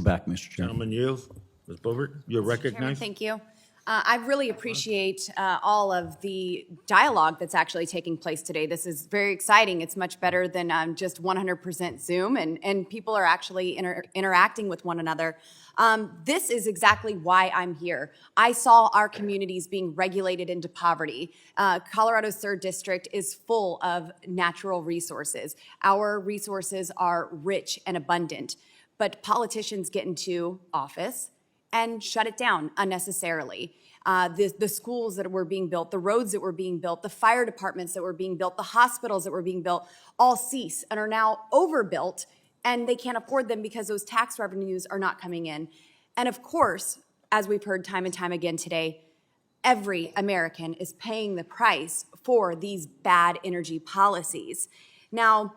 back, Mr. Chair. Gentleman yields. Ms. Boebert, you're Chairman, recognized. thank you. I really appreciate all of the dialogue that's actually taking place today. This is very exciting. It's much better than just 100% Zoom, and people are actually interacting with one another. This is exactly why I'm here. I saw our communities being regulated into poverty. Colorado's 3rd District is full of natural resources. Our resources are rich and abundant, but politicians get into office and shut it down unnecessarily. The schools that were being built, the roads that were being built, the fire departments that were being built, the hospitals that were being built, all cease and are now overbuilt, and they can't afford them because those tax revenues are not coming in. And of course, as we've heard time and time again today, every American is paying the price for these bad energy policies. Now,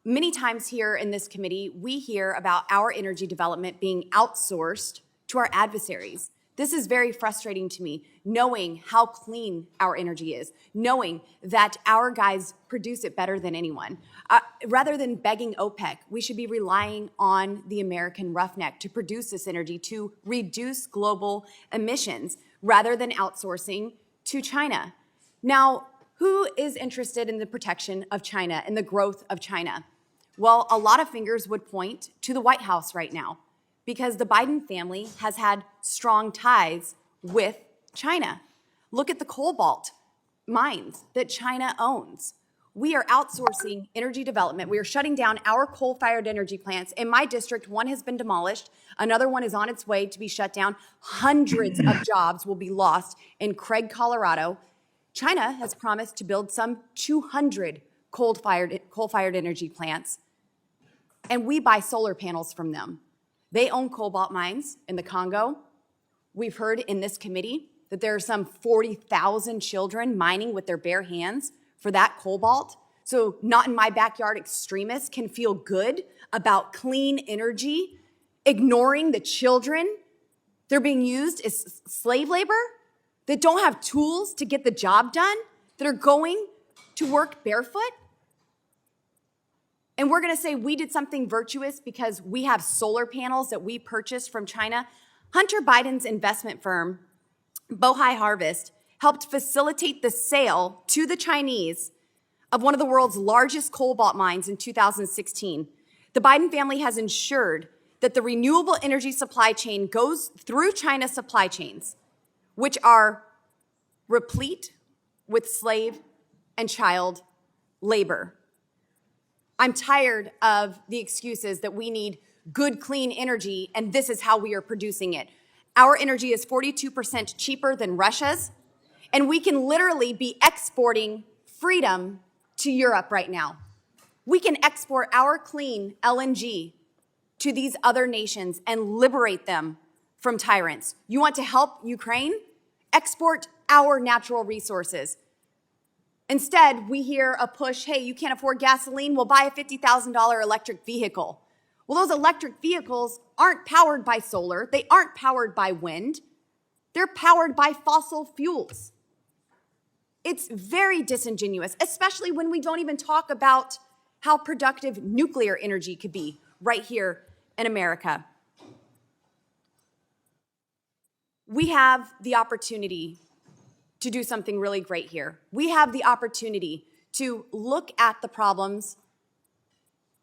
many times here in this committee, we hear about our energy development being outsourced to our adversaries. This is very frustrating to me, knowing how clean our energy is, knowing that our guys produce it better than anyone. Rather than begging OPEC, we should be relying on the American roughneck to produce this energy to reduce global emissions, rather than outsourcing to China. Now, who is interested in the protection of China and the growth of China? Well, a lot of fingers would point to the White House right now, because the Biden family has had strong ties with China. Look at the cobalt mines that China owns. We are outsourcing energy development. We are shutting down our coal-fired energy plants. In my district, one has been demolished. Another one is on its way to be shut down. Hundreds of jobs will be lost in Craig, Colorado. China has promised to build some 200 coal-fired energy plants, and we buy solar panels from them. They own cobalt mines in the Congo. We've heard in this committee that there are some 40,000 children mining with their bare hands for that cobalt. So not in my backyard extremists can feel good about clean energy, ignoring the children. They're being used as slave labor that don't have tools to get the job done, that are going to work barefoot. And we're going to say we did something virtuous because we have solar panels that we purchased from China. Hunter Biden's investment firm, Bohai Harvest, helped facilitate the sale to the Chinese of one of the world's largest cobalt mines in 2016. The Biden family has ensured that the renewable energy supply chain goes through China's supply chains, which are replete with slave and child labor. I'm tired of the excuses that we need good, clean energy, and this is how we are producing it. Our energy is 42% cheaper than Russia's, and we can literally be exporting freedom to Europe right now. We can export our clean LNG to these other nations and liberate them from tyrants. You want to help Ukraine? Export our natural resources. Instead, we hear a push, hey, you can't afford gasoline, well, buy a $50,000 electric vehicle. Well, those electric vehicles aren't powered by solar. They aren't powered by wind. They're powered by fossil fuels. It's very disingenuous, especially when we don't even talk about how productive nuclear energy could be right here in America. We have the opportunity to do something really great here. We have the opportunity to look at the problems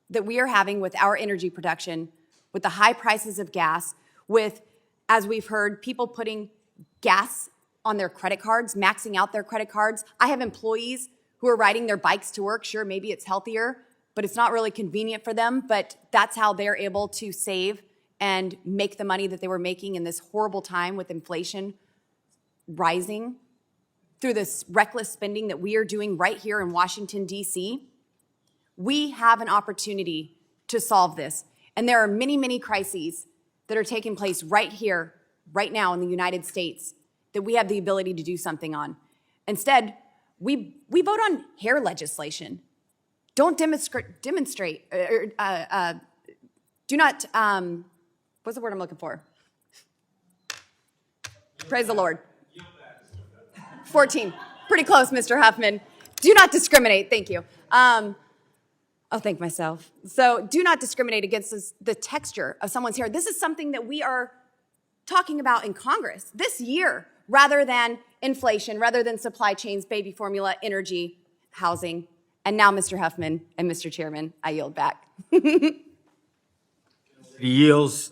that we are having with our energy production, with the high prices of gas, with, as we've heard, people putting gas on their credit cards, maxing out their credit cards. I have employees who are riding their bikes to work. Sure, maybe it's healthier, but it's not really convenient for them, but that's how they're able to save and make the money that they were making in this horrible time with inflation rising through this reckless spending that we are doing right here in Washington, D.C. We have an opportunity to solve this. And there are many, many crises that are taking place right here, right now in the United States that we have the ability to do something on. Instead, we vote on hair legislation. Don't demonstrate, do not, what's the word I'm looking for? Praise the Lord. 14, pretty close, Mr. Huffman. Do not discriminate, thank you. I'll thank myself. So do not discriminate against the texture of someone's hair. This is something that we are talking about in Congress this year, rather than inflation, rather than supply chains, baby formula, energy, housing. And now, Mr. Huffman and Mr. Chairman, I yield back. Yields.